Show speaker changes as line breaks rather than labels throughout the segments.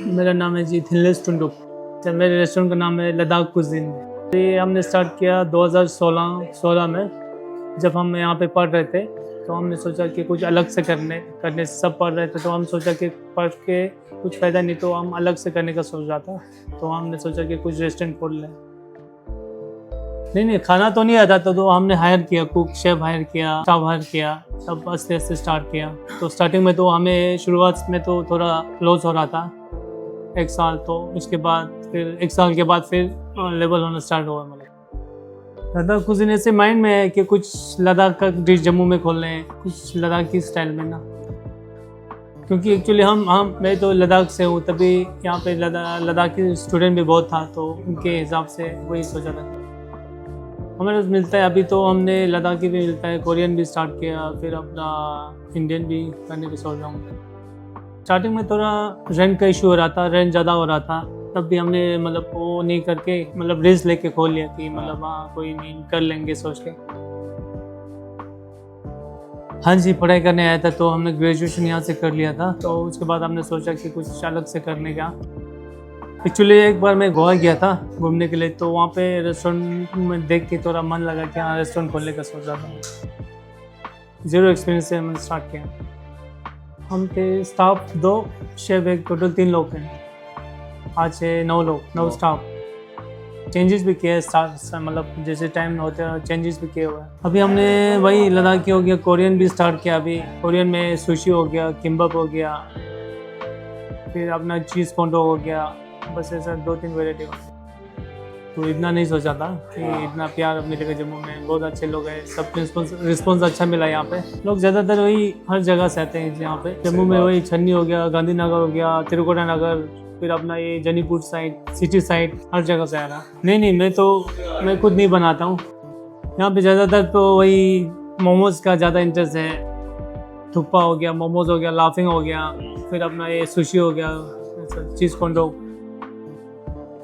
मेरा नाम है जी थिलेश टुंडुक। मेरे रेस्टोरेंट का नाम है लद्दाख कुज़ीन। ये हमने स्टार्ट किया 2016 में। जब हम यहाँ पे पढ़ रहे थे तो हमने सोचा कि कुछ अलग से करने सब पढ़ रहे थे, तो हम सोचा कि पढ़ के कुछ फ़ायदा नहीं, तो हम अलग से करने का सोच रहा था। तो हमने सोचा कि कुछ रेस्टोरेंट खोल लें। नहीं, खाना तो नहीं आता था, तो हमने हायर किया, कुक शेफ हायर किया, स्टाफ हायर किया, सब आस्ते स्टार्ट किया। तो स्टार्टिंग में तो हमें शुरुआत में तो थोड़ा लॉस हो रहा था, 1 साल। तो उसके बाद फिर 1 साल के बाद फिर लेवल होना स्टार्ट हुआ। मतलब लद्दाख कुज़ीन ऐसे माइंड में है कि कुछ लद्दाख का डिश जम्मू में खोल लें, कुछ लद्दाखी स्टाइल में ना, क्योंकि एक्चुअली मैं तो लद्दाख से हूँ, तभी यहाँ पे लद्दाखी स्टूडेंट भी बहुत था, तो उनके हिसाब से वही सोचा था। हमारे पास मिलता है अभी, तो हमने लद्दाखी भी मिलता है, कोरियन भी स्टार्ट किया, फिर अपना इंडियन भी करने की सोच रहा हूँ। स्टार्टिंग में थोड़ा रेंट का इशू हो रहा था, रेंट ज़्यादा हो रहा था, तब भी हमने मतलब वो नहीं करके मतलब रिस्क लेके खोल लिया कि मतलब हाँ कोई नहीं, कर लेंगे सोच के। हाँ जी, पढ़ाई करने आया था, तो हमने ग्रेजुएशन यहाँ से कर लिया था। तो उसके बाद हमने सोचा कि कुछ अलग से करने का। एक्चुअली एक बार मैं गोवा गया था घूमने के लिए, तो वहाँ पे रेस्टोरेंट में देख के थोड़ा मन लगा कि हाँ रेस्टोरेंट खोलने का सोच रहा था। 0 एक्सपीरियंस से हमने स्टार्ट किया। हम थे स्टाफ 2, शेफ 1, टोटल 3 लोग हैं। आज है 9 लोग, 9 स्टाफ। चेंजेस भी किए स्टाफ, मतलब जैसे टाइम होते हैं चेंजेस भी किए हुए हैं। अभी हमने वही लद्दाखी हो गया, कोरियन भी स्टार्ट किया। अभी कोरियन में सुशी हो गया, किम्बप हो गया, फिर अपना चीज़ कोंडो हो गया, बस ऐसा 2-3 वेराइटी हो। तो इतना नहीं सोचा था कि इतना प्यार मिलेगा जम्मू में। बहुत अच्छे लोग हैं, सब रिस्पॉन्स अच्छा मिला। यहाँ पे लोग ज़्यादातर वही हर जगह से आते हैं। यहाँ पे जम्मू में वही छन्नी हो गया, गांधीनगर हो गया, तिरुकोटा नगर, फिर अपना ये जनीपुर साइड, सिटी साइड, हर जगह से आ रहा। नहीं, मैं खुद नहीं बनाता हूँ। यहाँ पे ज़्यादातर तो वही मोमोज़ का ज़्यादा इंटरेस्ट है। थुप्पा हो गया, मोमोज़ हो गया, लाफिंग हो गया, फिर अपना ये सुशी हो गया, चीज़ कोंडो।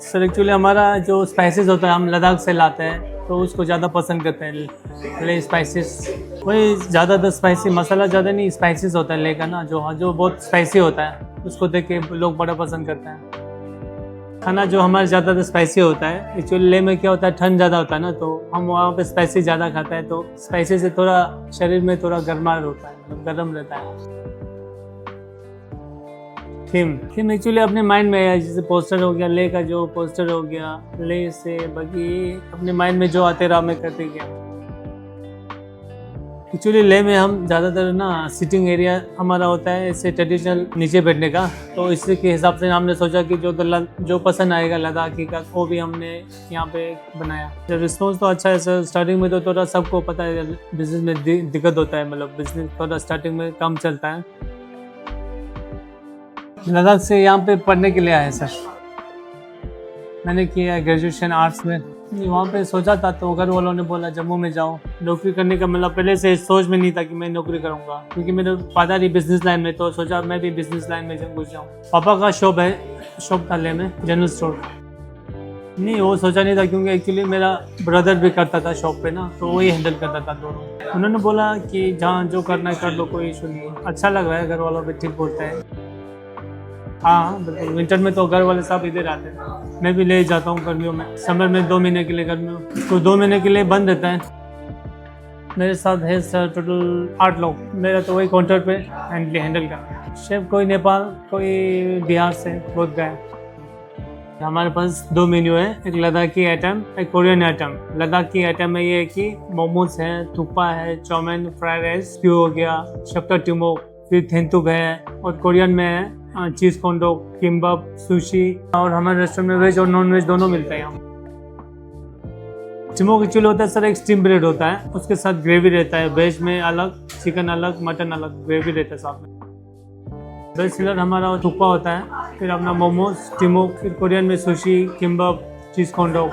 सर एक्चुअली हमारा जो स्पाइसेस होता है हम लद्दाख से लाते हैं, तो उसको ज़्यादा पसंद करते हैं ले स्पाइसेस। वही ज़्यादातर स्पाइसी मसाला ज़्यादा नहीं, स्पाइसेस होता है ले का ना, जो बहुत स्पाइसी होता है, उसको देख के लोग बड़ा पसंद करते हैं। खाना जो हमारा ज़्यादातर स्पाइसी होता है। एक्चुअली ले में क्या होता है, ठंड ज़्यादा होता है ना, तो हम वहाँ पे स्पाइसी ज़्यादा खाते हैं, तो स्पाइसी से थोड़ा शरीर में थोड़ा गर्माहट होता है, मतलब गर्म रहता है। थीम एक्चुअली अपने माइंड में है, जैसे पोस्टर हो गया, ले का जो पोस्टर हो गया, ले से बाकी अपने माइंड में जो आते रहा मैं करते गया। एक्चुअली ले में हम ज़्यादातर ना सिटिंग एरिया हमारा होता है ऐसे ट्रेडिशनल नीचे बैठने का, तो इसी के हिसाब से हमने सोचा कि जो पसंद आएगा लद्दाखी का, वो भी हमने यहाँ पे बनाया। जब रिस्पॉन्स तो अच्छा है सर। स्टार्टिंग में तो थोड़ा सबको पता है बिजनेस में दिक्कत होता है, मतलब बिजनेस थोड़ा स्टार्टिंग में कम चलता है। लद्दाख से यहाँ पे पढ़ने के लिए आए सर। मैंने किया ग्रेजुएशन आर्ट्स में। वहाँ पे सोचा था, तो घर वालों ने बोला जम्मू में जाओ नौकरी करने का। मतलब पहले से सोच में नहीं था कि मैं नौकरी करूँगा, क्योंकि मेरे फादर ही बिजनेस लाइन में, तो सोचा मैं भी बिजनेस लाइन में घुस जाऊँ। पापा का शॉप था ले में, जनरल स्टोर। नहीं, वो सोचा नहीं था, क्योंकि एक्चुअली मेरा ब्रदर भी करता था शॉप पे ना, तो वही हैंडल करता था दोनों। उन्होंने बोला कि जहाँ जो करना है कर लो, कोई इशू नहीं है। अच्छा लग रहा है, घर वालों भी ठीक बोलता है। हाँ बिल्कुल, विंटर में तो घर वाले सब इधर आते हैं। मैं भी ले जाता हूँ गर्मियों में। समर में 2 महीने के लिए, गर्मियों तो 2 महीने के लिए बंद रहता है। मेरे साथ है सर टोटल 8 लोग। मेरा तो वही काउंटर पे हैंडल करना। शेफ कोई नेपाल, कोई बिहार से, बहुत गए। हमारे पास 2 मेन्यू है, एक लद्दाखी आइटम, एक कोरियन आइटम। लद्दाखी आइटम में ये है कि मोमोज है, थुप्पा है, चाउमीन, फ्राइड राइस, प्यू हो गया, शक्कर टिमो, फिर थेंतुक है। और कोरियन में है चीज़ कोंडो, किम्बप, सुशी। और हमारे रेस्टोरेंट में वेज और नॉन वेज दोनों मिलते हैं यहाँ। टिमोक एक्चुअली होता है सर, एक स्टीम ब्रेड होता है, उसके साथ ग्रेवी रहता है। वेज में अलग, चिकन अलग, मटन अलग, ग्रेवी रहता है साथ में। वेज सिलर हमारा थुप्पा होता है, फिर अपना मोमोज, टिमोक, फिर कोरियन में सुशी, किम्बप, चीज़ कोंडो।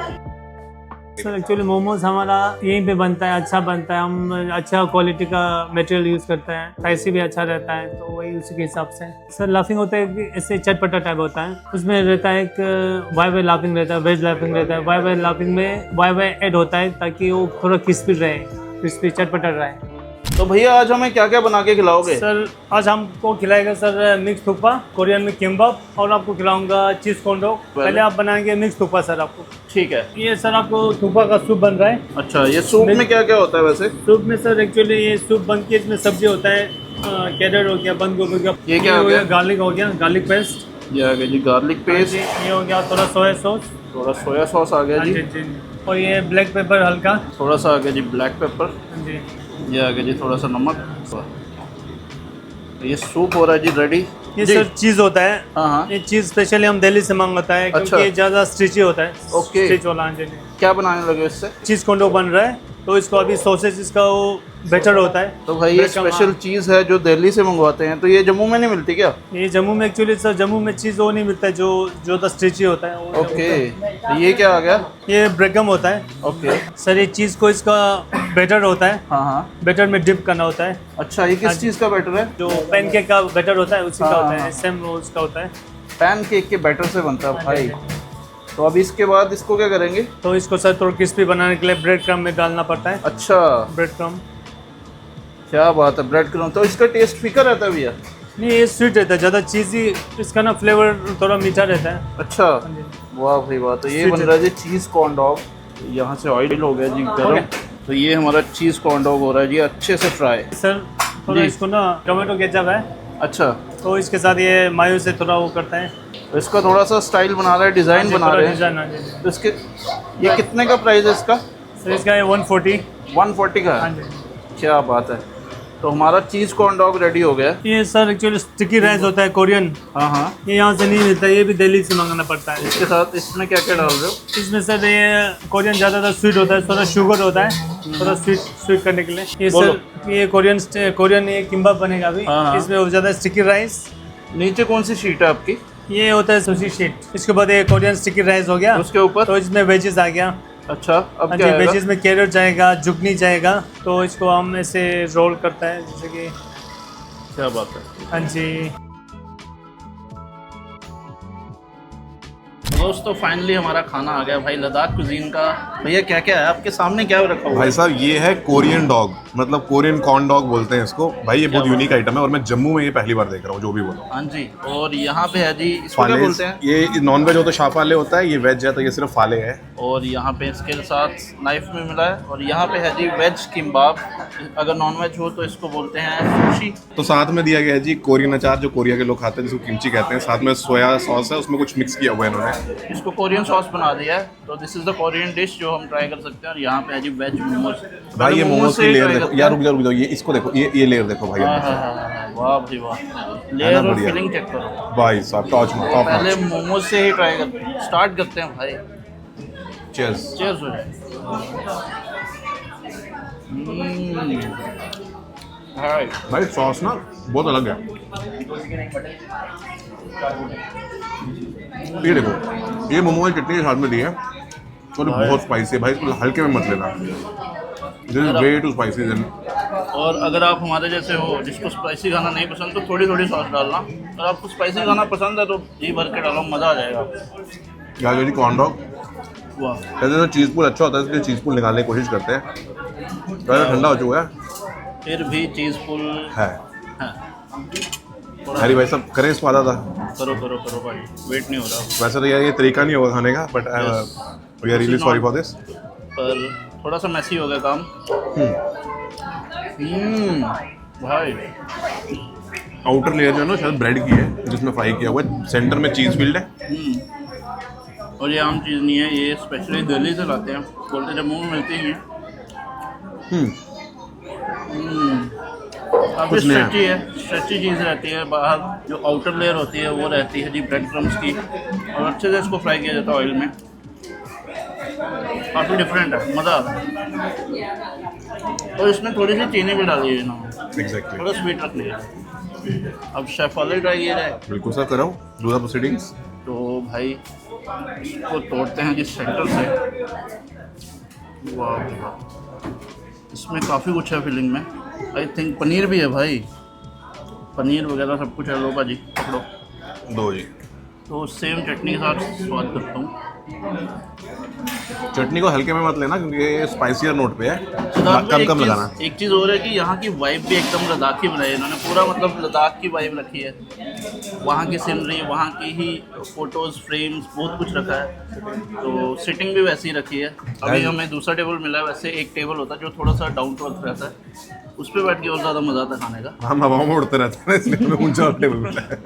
सर एक्चुअली मोमोज हमारा यहीं पे बनता है, अच्छा बनता है। हम अच्छा क्वालिटी का मटेरियल यूज़ करते हैं, प्राइस भी अच्छा रहता है, तो वही उसी के हिसाब से। सर लाफिंग होता है कि ऐसे चटपटा टाइप होता है, उसमें रहता है एक वाई लाफिंग रहता है, वेज लाफिंग रहता है। वाई लाफिंग में वाई ऐड होता है, ताकि वो थोड़ा क्रिस्पी रहे, क्रिस्पी चटपटा रहे।
तो भैया आज हमें क्या क्या बना के खिलाओगे?
सर आज हमको खिलाएगा सर मिक्स थुक्पा, कोरियन में किम्बाप, और आपको खिलाऊंगा चीज़ कॉर्न डॉग। पहले आप बनाएंगे मिक्स थुक्पा सर आपको।
ठीक है।
ये सर आपको थुक्पा का सूप बन रहा है।
अच्छा, ये सूप में क्या क्या होता है वैसे?
सूप में सर एक्चुअली ये सूप बन के इसमें सब्जी होता है, कैरेट हो गया, बंद गोभी हो गया,
ये क्या हो गया?
गार्लिक हो गया, गार्लिक पेस्ट,
ये आ गया जी गार्लिक पेस्ट,
ये हो गया थोड़ा सोया सॉस,
थोड़ा सोया सॉस आ गया
हाँ
जी,
जी, और ये ब्लैक पेपर हल्का,
थोड़ा सा आ गया जी ब्लैक पेपर,
हाँ जी,
ये आ गया जी थोड़ा सा नमक। ये सूप हो रहा है जी रेडी।
ये सर चीज़ होता है।
हाँ हाँ।
ये चीज़ स्पेशली हम दिल्ली से मंगाता है क्योंकि
अच्छा।
ये ज़्यादा स्ट्रिची होता है।
ओके।
स्ट्रिच वाला, हाँ जी।
क्या बनाने लगे इससे?
चीज़ कोंडो बन रहा है, तो इसको अभी सॉसेज इसका वो बेटर होता है।
तो भाई ये स्पेशल चीज़ है जो दिल्ली से मंगवाते हैं, तो ये जम्मू में नहीं मिलती क्या?
ये जम्मू में एक्चुअली सर जम्मू में चीज़ वो नहीं मिलता है जो द स्ट्रिची होता है वो।
ओके, तो ये क्या आ गया?
ये ब्रेकम होता है।
ओके
सर ये चीज़ को इसका बेटर होता है,
हाँ हाँ।
बेटर में डिप करना होता है।
अच्छा, ये किस चीज़ का बैटर है?
जो पैनकेक का बेटर होता है उसी का
हाँ,
होता है,
हाँ।
सेम उसका होता है।
पैन केक के बैटर से बनता है भाई। तो अब इसके बाद इसको क्या करेंगे?
तो इसको सर थोड़ा क्रिस्पी बनाने के लिए ब्रेड क्रम्ब में डालना पड़ता है।
अच्छा,
ब्रेड क्रम्ब,
क्या बात है, ब्रेड क्रम्ब। तो इसका टेस्ट फीका रहता है भैया?
नहीं ये स्वीट रहता है, ज़्यादा चीज़ी, इसका ना फ्लेवर थोड़ा मीठा रहता है।
अच्छा, वाह भाई वाह। तो ये बन रहा है जी चीज़ कॉर्न डॉग। यहाँ से ऑयल हो गया जी गर्म। तो ये हमारा चीज़ कॉर्न डॉग हो रहा है जी अच्छे से फ्राई।
सर थोड़ा
जी।
इसको ना टोमेटो केचप है,
अच्छा,
तो इसके साथ ये मायो से थोड़ा वो करता है,
तो इसका थोड़ा सा स्टाइल बना रहा है, डिज़ाइन बना रहे हैं।
डिजाइन। हाँ जी।
तो इसके ये कितने का प्राइस है इसका?
सर इसका ये 140।
140 का
हाँ
है।
जी।
क्या बात है। तो हमारा चीज़ कॉर्न डॉग रेडी हो गया।
ये सर एक्चुअली स्टिकी राइस होता है कोरियन,
हाँ हाँ।
ये यहाँ से नहीं मिलता, ये भी दिल्ली से मंगाना पड़ता है।
इसके साथ इसमें क्या क्या डाल रहे हो?
इसमें सर ये कोरियन ज़्यादातर स्वीट होता है, थोड़ा शुगर होता है, थोड़ा स्वीट करने के लिए। ये सर ये कोरियन ये किम्बाप बनेगा अभी।
हाँ, हाँ।
इसमें बहुत ज़्यादा स्टिकी राइस।
नीचे कौन सी शीट है आपकी?
ये होता है सुशी शीट। इसके बाद ये कोरियन स्टिकी राइस हो गया,
उसके ऊपर?
तो इसमें वेजेस आ गया।
अच्छा, अब
हाँ
क्या
जी,
आएगा?
वेजेस में कैरेट जाएगा, जुगनी जाएगा, तो इसको हम ऐसे रोल करता है जैसे कि।
क्या बात है।
हाँ जी।
दोस्तों फाइनली हमारा खाना आ गया भाई, लद्दाख कुजीन का। भैया क्या क्या है आपके सामने, क्या रखा हुआ है?
भाई साहब ये है कोरियन डॉग, मतलब कोरियन कॉर्न डॉग बोलते हैं इसको। भाई ये बहुत यूनिक आइटम है और मैं जम्मू में ये पहली बार देख रहा हूँ, जो भी बोलो।
हाँ जी। और यहाँ पे है जी, इसको क्या
फाले,
बोलते हैं?
ये नॉन वेज हो तो शाफाले होता है, ये वेज है तो ये सिर्फ फाले है।
और यहाँ पे इसके साथ नाइफ में मिला है। और यहाँ पे है जी वेज किम्बाब, अगर नॉन वेज हो तो इसको बोलते हैं सुशी।
तो साथ में दिया गया है जी कोरियन अचार, जो कोरिया के लोग खाते हैं, जिसको किमची कहते हैं। साथ में सोया सॉस है, उसमें कुछ मिक्स किया हुआ है इन्होंने।
इसको कोरियन सॉस बना दिया है। तो this is the Korean dish जो हम ट्राई कर सकते हैं। और यहाँ पे है जी वेज मोमोज।
भाई ये मोमोज की लेयर देखो यार, रुक जाओ ये इसको देखो, ये लेयर देखो भाई।
वाह भाई वाह, लेयर और
बढ़िया।
फिलिंग चेक करो
भाई साहब टॉप नॉच।
पहले मोमोज से ही ट्राई करते हैं, स्टार्ट करते हैं भाई।
चीयर्स।
चीयर्स हो जाए। भाई
भाई सॉस ना बहुत अलग है। ये देखो, ये मोमो की चटनी के साथ में दी है और ये बहुत स्पाइसी है भाई, इसको हल्के में मत लेना। This is way too spicy then.
और अगर आप हमारे जैसे हो जिसको स्पाइसी खाना नहीं पसंद, तो थोड़ी थोड़ी सॉस डालना। अगर आपको स्पाइसी खाना पसंद है तो जी भर के डालो, मज़ा आ जाएगा।
यार जी कॉर्न डॉग
वाह।
कहते हैं चीज़ पूल अच्छा होता है, इसलिए चीज़ पूल निकालने की कोशिश करते हैं। पहले ठंडा हो चुका
फिर भी चीज़ फुल
है।
है।
अरे भाई सब करें इसको आधा था।
करो करो करो भाई, वेट नहीं हो रहा।
वैसे तो यार ये तरीका नहीं होगा खाने का, but we are really sorry for this.
पर थोड़ा सा मैसी हो गया काम। भाई
आउटर लेयर जो है ना शायद ब्रेड की है, जिसमें फ्राई किया हुआ है। सेंटर में चीज़ फील्ड है।
और ये आम चीज़ नहीं है, ये स्पेशली दिल्ली से लाते हैं, बोलते जम्मू में मिलती ही है। काफ़ी
कुछ नया।
स्ट्रेची है, स्ट्रेची चीज़ रहती है। बाहर जो आउटर लेयर होती है वो रहती है जी ब्रेड क्रम्स की, और अच्छे से इसको फ्राई किया जाता है ऑयल में। काफ़ी डिफरेंट है, मज़ा आता है। और इसमें थोड़ी सी चीनी भी डाली है ना,
एग्जैक्टली।
थोड़ा स्वीट रख लिया। अब शेफ वाले ट्राई किया जाए।
बिल्कुल सर, करो डू द प्रोसीडिंग्स।
तो भाई इसको तोड़ते हैं जिस सेंटर से। वाह वाह, इसमें काफ़ी कुछ है फिलिंग में। आई थिंक पनीर भी है भाई, पनीर वगैरह सब कुछ है। लो भाजी पकड़ो।
दो जी।
तो सेम चटनी के साथ स्वाद करता हूँ।
चटनी को हल्के में मत लेना क्योंकि ये स्पाइसियर नोट पे है,
सिद्धार्थ भाई,
कम कम लगाना।
एक चीज़ और है कि यहाँ की वाइब भी एकदम लद्दाखी बनाई है इन्होंने, पूरा मतलब लद्दाख की वाइब रखी है। वहाँ की सीनरी, वहाँ की ही फोटोज़, फ्रेम्स, बहुत कुछ रखा है। तो सिटिंग भी वैसी ही रखी है। अभी हमें दूसरा टेबल मिला है, वैसे एक टेबल होता है जो थोड़ा सा डाउन टू अर्थ रहता है, उस पर बैठ के और ज़्यादा मज़ा आता है खाने का।
हम हवाओं में उड़ते रहते हैं इसलिए हमें ऊंचा टेबल मिला है।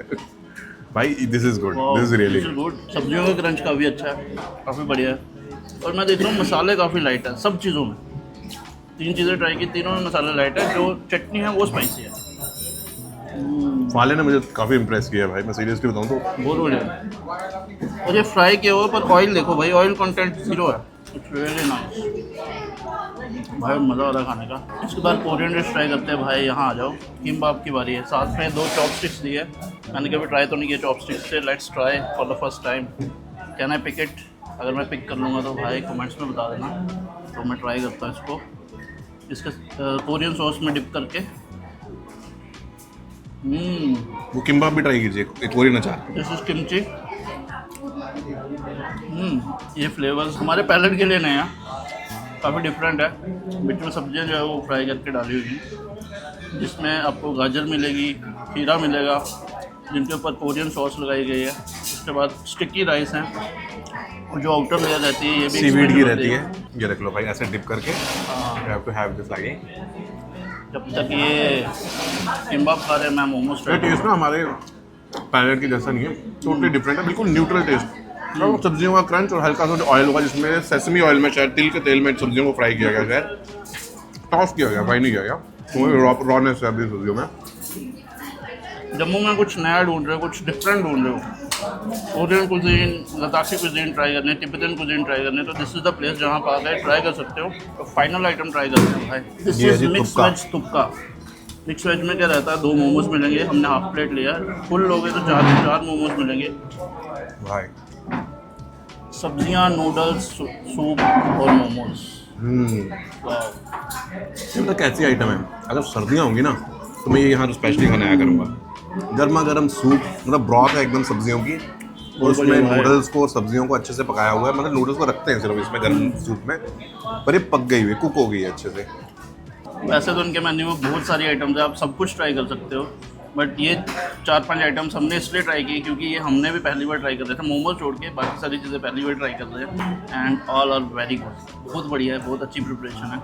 भाई this is good, this is really
good. सब्जियों का क्रंच काफ़ी अच्छा है, काफ़ी बढ़िया है। और मैं देख रहा हूँ मसाले काफ़ी लाइट है सब चीज़ों में। 3 चीज़ें ट्राई की, तीनों में मसाला लाइट है। जो चटनी है वो स्पाइसी है।
फाले ने मुझे काफ़ी इम्प्रेस किया है भाई, मैं सीरियसली बताऊँ तो।
बहुत बढ़िया। और ये फ्राई किया हुआ, पर ऑयल देखो भाई, ऑयल कंटेंट 0 है। इट्स रियली नाइस भाई, मज़ा आ रहा है खाने का। इसके बाद कोरियन डिश ट्राई करते हैं भाई। यहाँ आ जाओ, किम्बाप की बारी है। साथ में 2 चॉपस्टिक्स दी है, मैंने कभी ट्राई तो नहीं किया चॉपस्टिक्स से। Let's try for the first time. Can I pick it? अगर मैं पिक कर लूँगा तो भाई कमेंट्स में बता देना। तो मैं ट्राई करता हूँ इसको, इसके कोरियन सॉस में डिप करके।
वो किम्बाप भी ट्राई कीजिए, एक कोरियन अचार।
This is kimchi. ये फ्लेवर्स हमारे पैलेट के लिए नए हैं, काफ़ी डिफरेंट है। बीच में सब्जियाँ जो है वो फ्राई करके डाली हुई हैं, जिसमें आपको गाजर मिलेगी, खीरा मिलेगा, जिनके ऊपर कोरियन सॉस लगाई गई है। उसके बाद स्टिकी राइस हैं, और जो आउटर लेयर रहती है ये भी
सीवीड की रहती है। ये रख लो भाई, ऐसे डिप करके।
हाँ।
You have to have this like.
जब तक ये किम्बाप खा रहे हैं, मैं मोमोज
ये
ट्राई
टेस्ट ना हमारे पैलेट के जैसा नहीं है, टोटली डिफरेंट है, बिल्कुल न्यूट्रल टेस्ट। और सब्जियों का क्रंच और हल्का सा ऑयल होगा, जिसमें सेसमी ऑयल में, शायद तिल के तेल में सब्जियों को फ्राई किया गया, शायद टॉस किया गया, फ्राई नहीं किया गया। तो रॉनेस है अभी सब्जियों में।
जम्मू में कुछ नया ढूंढ रहे हो, कुछ डिफरेंट ढूंढ रहे हो, Korean cuisine, Ladakhi cuisine try करने, तिब्बतन कुजीन ट्राई करने, तो दिस इज द प्लेस जहाँ पर आकर ट्राई कर सकते हो। तो फाइनल आइटम ट्राई करते हो भाई। दिस
ये
इज
जी
मिक्स
तुपका।
वेज तुपका। मिक्स वेज में क्या रहता है, 2 मोमोज मिलेंगे, हमने हाफ प्लेट लिया। फुल लोगे तो 4 मोमोज मिलेंगे।
भाई
सब्जियाँ, नूडल्स, सूप और मोमोज।
ये मतलब कैसी आइटम है, अगर सर्दियाँ होंगी ना तो मैं ये यहाँ स्पेशली खाने आया करूँगा। गर्मा गर्म सूप, मतलब ब्रॉथ है एकदम सब्जियों की, और उसमें नूडल्स को और सब्जियों को अच्छे से पकाया हुआ है। मतलब नूडल्स को रखते हैं सिर्फ इसमें गर्म सूप में, पर ये पक गई हुई, कुक हो गई है अच्छे से।
वैसे तो उनके मेन्यू में बहुत सारी आइटम्स है, आप सब कुछ ट्राई कर सकते हो, बट ये 4-5 आइटम्स हमने इसलिए ट्राई की क्योंकि ये हमने भी पहली बार ट्राई कर रहे थे। मोमोज छोड़ के बाकी सारी चीज़ें पहली बार ट्राई कर रहे हैं, and all are very good. बहुत बढ़िया है, बहुत अच्छी प्रिपरेशन है।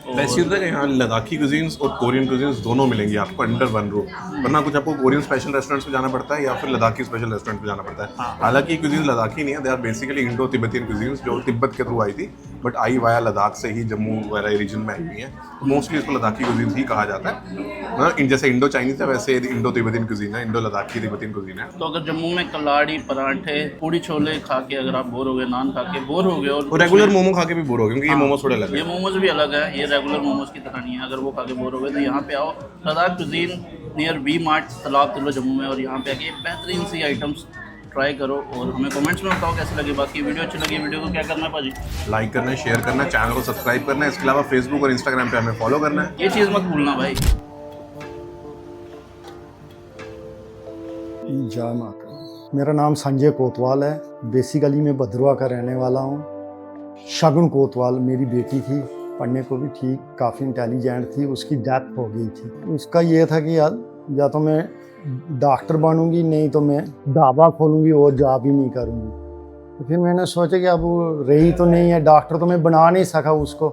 वैसे होता है कि यहाँ लद्दाखी कुजीन्स और कोरियन कुजीन्स दोनों मिलेंगी आपको अंडर वन रूफ, वरना कुछ आपको कोरियन स्पेशल रेस्टोरेंट्स पे जाना पड़ता है या फिर लद्दाखी स्पेशल रेस्टोरेंट पे जाना पड़ता है। हालांकि ये कुजीन्स लद्दाखी नहीं है, they are basically Indo Tibetan cuisines, जो तिब्बत के थ्रू आई थी, बट आई वाया लद्दाख से ही जम्मू वगैरह रीजन में आई हुई है। तो मोस्टली इसको लद्दाखी कुजीन्स ही कहा जाता है। जैसे इंडो चाइनीज है वैसे इंडो तिब्बतियन कुजीन है, इंडो लद्दाखी तिब्बतियन कुजीन है।
तो अगर जम्मू में कलाड़ी, पराठे, पूड़ी छोले खा के अगर आप बोर हो गए, नान खा के बोर हो गए, और
रेगुलर मोमो खा के भी बोर हो गए, क्योंकि ये मोमोज थोड़े अलग
ये
है।
मोमोज भी अलग है, ये रेगुलर मोमोज की तरह नहीं है। अगर वो खा के बोर हो गए तो यहाँ पे आओ, Ladakh cuisine near V Mart Talab Tillo Jammu में, और यहाँ पे आके बेहतरीन सी आइटम्स ट्राई करो और हमें कमेंट्स में बताओ कैसे लगे। बाकी वीडियो अच्छी लगी, वीडियो को क्या करना है भाजी?
लाइक करना है, शेयर करना है, चैनल को सब्सक्राइब करना है। इसके अलावा फेसबुक और इंस्टाग्राम पे हमें फॉलो करना है।
ये चीज़ मत भूलना भाई।
जय माता। मेरा नाम संजय कोतवाल है, बेसिकली मैं भद्रवा का रहने वाला हूँ। शगुन कोतवाल मेरी बेटी थी, पढ़ने को भी ठीक, काफ़ी इंटेलिजेंट थी, उसकी डेथ हो गई थी। उसका ये था कि या तो मैं डॉक्टर बनूंगी, नहीं तो मैं ढाबा खोलूंगी और जॉब ही नहीं करूंगी। तो फिर मैंने सोचा कि अब वो रही तो नहीं है, डॉक्टर तो मैं बना नहीं सका उसको,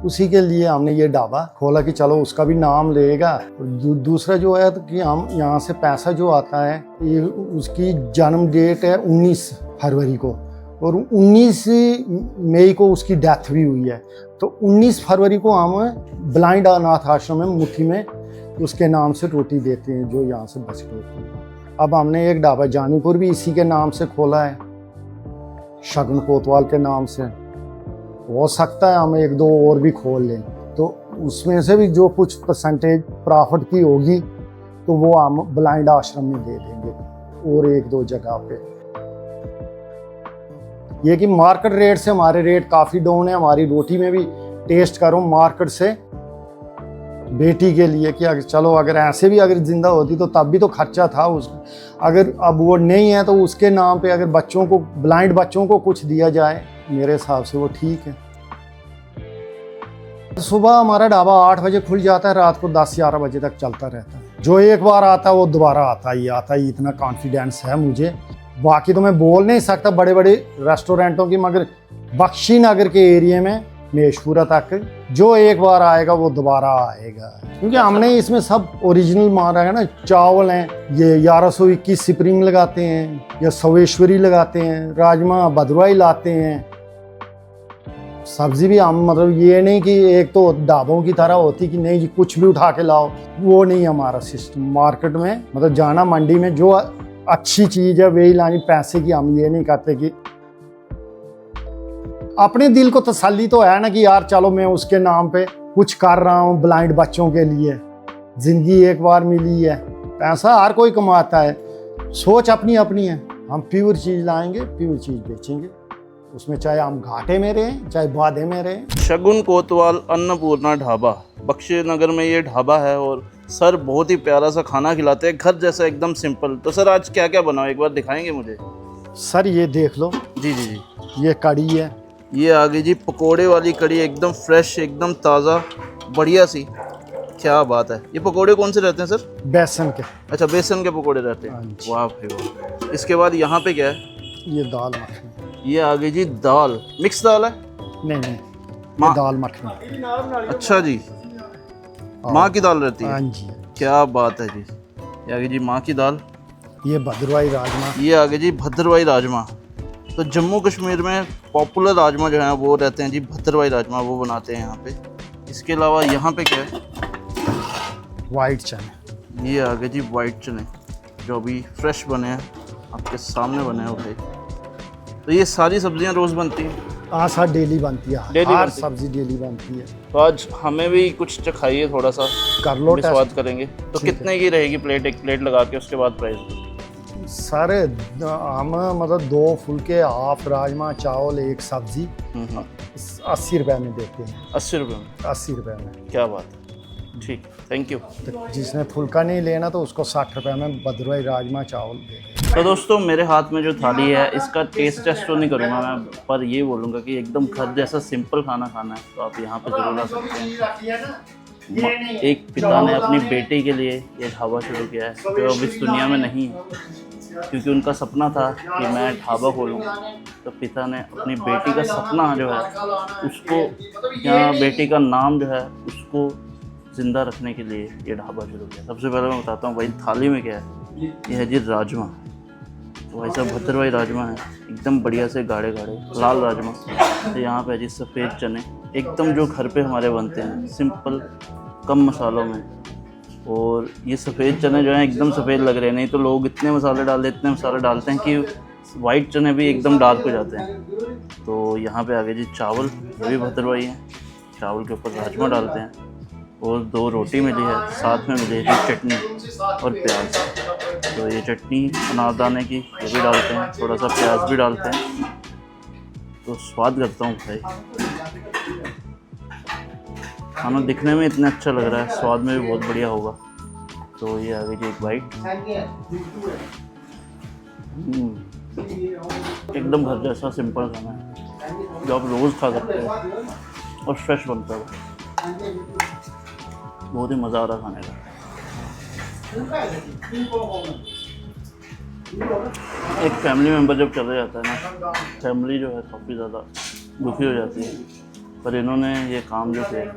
उसी के लिए हमने ये ढाबा खोला कि चलो उसका भी नाम लेगा। और दूसरा जो है तो कि हम यहाँ से पैसा जो आता है, ये उसकी जन्म डेट है 19 फरवरी को, और 19 मई को उसकी डेथ भी हुई है। तो 19 फरवरी को हम ब्लाइंड अनाथ आश्रम में मुट्ठी में उसके नाम से रोटी देते हैं, जो यहाँ से बच के होती है। अब हमने एक ढाबा जानीपुर भी इसी के नाम से खोला है, शगुन कोतवाल के नाम से। हो सकता है हम 1-2 और भी खोल लें, तो उसमें से भी जो कुछ परसेंटेज प्रॉफिट की होगी तो वो हम ब्लाइंड आश्रम में दे देंगे, और 1-2 जगह पे। ये कि मार्केट रेट से हमारे रेट काफ़ी डाउन है। हमारी रोटी में भी टेस्ट करो मार्केट से, बेटी के लिए कि अगर चलो अगर ऐसे भी अगर जिंदा होती तो तब भी तो खर्चा था उसका। अगर अब वो नहीं है तो उसके नाम पे अगर बच्चों को, ब्लाइंड बच्चों को कुछ दिया जाए मेरे हिसाब से वो ठीक है। सुबह हमारा ढाबा 8 बजे खुल जाता है, रात को 10-11 बजे तक चलता रहता है। जो एक बार आता है वो दोबारा आता ही, इतना कॉन्फिडेंस है मुझे। बाकी तो मैं बोल नहीं सकता बड़े बड़े रेस्टोरेंटों की, मगर बख्शी नगर के एरिया में मेशपुरा तक जो एक बार आएगा वो दोबारा आएगा, क्योंकि हमने इसमें सब ओरिजिनल मारा है ना। चावल हैं, ये 1121 स्प्रिंग लगाते हैं या सवेश्वरी लगाते हैं, राजमा भद्रवाही लाते हैं। सब्जी भी हम मतलब ये नहीं कि एक तो ढाबों की तरह होती कि नहीं जी कुछ भी उठा के लाओ, वो नहीं हमारा सिस्टम। मार्केट में मतलब जाना, मंडी में जो अच्छी चीज़ है वही लानी। पैसे की हम ये नहीं करते कि अपने दिल को तसल्ली तो है ना कि यार चलो मैं उसके नाम पे कुछ कर रहा हूँ ब्लाइंड बच्चों के लिए। जिंदगी एक बार मिली है, पैसा हर कोई कमाता है, सोच अपनी अपनी है। हम प्योर चीज़ लाएंगे, प्योर चीज़ बेचेंगे, उसमें चाहे हम घाटे में रहें चाहे बाधे में रहें।
शगुन कोतवाल अन्नपूर्णा ढाबा, बख्शी नगर में ये ढाबा है और सर बहुत ही प्यारा सा खाना खिलाते हैं, घर जैसा एकदम सिंपल। तो सर आज क्या क्या बनाओ एक बार दिखाएंगे मुझे?
सर ये देख लो,
जी जी जी,
ये कड़ी है,
ये आ गई जी पकोड़े वाली कड़ी, एकदम फ्रेश, एकदम ताज़ा, बढ़िया सी। क्या बात है। ये पकोड़े कौन से रहते हैं सर?
बेसन के।
अच्छा, बेसन के पकोड़े रहते
हाँ
हैं।
जी।
वाह भाई वाह। इसके बाद यहाँ पे क्या है?
ये दाल मखनी।
ये आ गई जी दाल, मिक्स दाल है?
नहीं नहीं,
माँ-
ये दाल मखनी।
अच्छा जी, माँ की दाल रहती
हाँ
है।
जी।
क्या बात है जी। ये आ गई जी माँ की दाल।
ये भद्रवाही राजमा।
ये आ गए जी भद्रवाही राजमा। तो जम्मू कश्मीर में पॉपुलर राजमा जो है वो रहते हैं जी भद्रवाही राजमा, वो बनाते हैं यहाँ पे। इसके अलावा यहाँ पे क्या है?
वाइट चने।
ये आ गए जी वाइट चने, जो अभी फ्रेश बने हैं, आपके सामने बने हैं भाई। तो ये सारी सब्जियाँ रोज़ बनती हैं?
हाँ सर, डेली बनती है,
डेली
हर
बनती है।
सब्जी डेली बनती है।
तो आज हमें भी कुछ चखाइए, थोड़ा सा
कर लो
भी
टेस्ट।
स्वाद करेंगे। तो
ठीक है।
कितने की रहेगी प्लेट? एक प्लेट लगा के उसके बाद प्राइस?
सर हम मतलब 2 फुलके, हाफ राजमा चावल, एक सब्जी 80 रुपए में देते हैं।
80 रुपये में?
80 रुपए में।
क्या बात है, ठीक, थैंक यू।
तो जिसने फुलका नहीं लेना तो उसको 60 रुपए में भद्रवाही राजमा चावल दे दें।
तो दोस्तों मेरे हाथ में जो थाली है इसका टेस्ट तो नहीं करूँगा मैं, पर ये बोलूँगा कि एकदम घर जैसा सिंपल खाना खाना है तो आप यहाँ पे ज़रूर आ सकते हैं। एक पिता ने अपनी बेटी के लिए ये ढाबा शुरू किया है जो अब इस दुनिया में नहीं है, क्योंकि उनका सपना था कि मैं ढाबा खोलूँ। तो पिता ने अपनी बेटी का सपना जो है उसको, या बेटी का नाम जो है उसको ज़िंदा रखने के लिए ये ढाबा शुरू किया। सबसे पहले मैं बताता हूँ भाई थाली में क्या है। ये है जी राजमा, तो भाई साहब भद्रवाही राजमा है, एकदम बढ़िया से गाढ़े गाढ़े लाल राजमा। तो यहाँ पे है जी सफ़ेद चने, एकदम जो घर पे हमारे बनते हैं, सिंपल कम मसालों में। और ये सफ़ेद चने जो हैं एकदम सफ़ेद लग रहे हैं, नहीं तो लोग इतने मसाले डालते हैं कि वाइट चने भी एकदम डार्क हो जाते हैं। तो यहाँ पे आ गए जी चावल, ये भी भद्रवाही हैं। चावल के ऊपर राजमा डालते हैं और 2 रोटी मिली है, साथ में मिली है जी चटनी और प्याज। तो ये चटनी अनारदाने की ये भी डालते हैं, थोड़ा सा प्याज भी डालते हैं। तो स्वाद करता हूँ भाई, खाना दिखने में इतना अच्छा लग रहा है, स्वाद में भी बहुत बढ़िया होगा। तो ये आ गई जी एक बाइट, एकदम घर जैसा सिंपल खाना है जो आप रोज़ खा सकते हैं और फ्रेश बनता है, बहुत ही मज़ा आ रहा खाने का। एक फैमिली मेम्बर जब चले जाता है ना, फैमिली जो है काफ़ी ज़्यादा दुखी हो जाती है। पर इन्होंने ये काम जो किया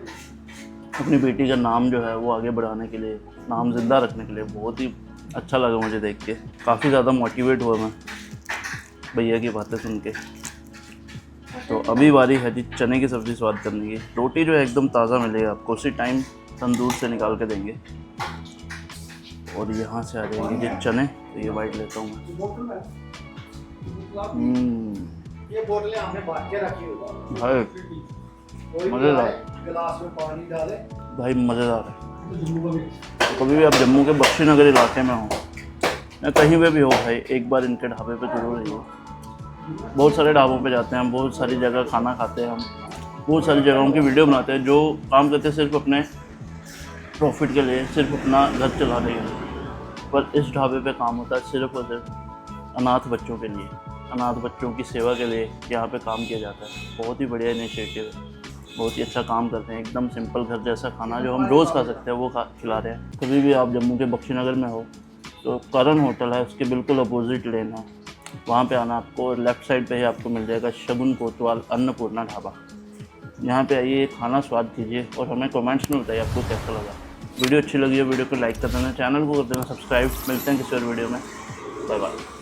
अपनी बेटी का नाम जो है वो आगे बढ़ाने के लिए, नाम ज़िंदा रखने के लिए, बहुत ही अच्छा लगा मुझे देख के। काफ़ी ज़्यादा मोटिवेट हुआ मैं भैया की बातें सुन के। तो अभी बारी है जी चने की सब्ज़ी स्वाद करने की। रोटी जो है एकदम ताज़ा मिलेगी आपको, उसी टाइम तंदूर से निकाल के देंगे। और यहाँ से आ जाएंगे ये चने, तो ये वाइट लेता हूँ मैं।
ये बोतलें हमने बांध के रखी होगी
भाई मज़ेदार,
गिलास में पानी डाले
भाई मज़ेदार है। तो कभी भी आप जम्मू के बख्शी नगर इलाके में हो या कहीं पे भी हो भाई, एक बार इनके ढाबे पे जरूर रहिए। बहुत सारे ढाबों पे जाते हैं हम, बहुत सारी जगह खाना खाते हैं हम, बहुत सारी जगहों की वीडियो बनाते हैं जो काम करते हैं सिर्फ अपने प्रॉफिट के लिए, सिर्फ अपना घर चलाने के लिए। पर इस ढाबे पे काम होता है सिर्फ और सिर्फ अनाथ बच्चों के लिए। अनाथ बच्चों की सेवा के लिए यहाँ पे काम किया जाता है। बहुत ही बढ़िया इनिशिएटिव है, बहुत ही अच्छा काम करते हैं। एकदम सिंपल घर जैसा खाना जो हम रोज़ खा सकते हैं वो खिला रहे हैं। कभी भी आप जम्मू के बख्शीनगर में हो तो करण होटल है, उसके बिल्कुल अपोजिट लेन है, वहाँ पे आना। आपको लेफ़्ट साइड पे ही आपको मिल जाएगा शगुन कोतवाल अन्नपूर्णा ढाबा। यहाँ पे आइए, खाना स्वाद कीजिए और हमें कमेंट्स में बताइए आपको कैसा लगा। वीडियो अच्छी लगी है वीडियो को लाइक कर देना, चैनल को कर देना सब्सक्राइब। मिलते हैं किसी और वीडियो में, बाय बाय।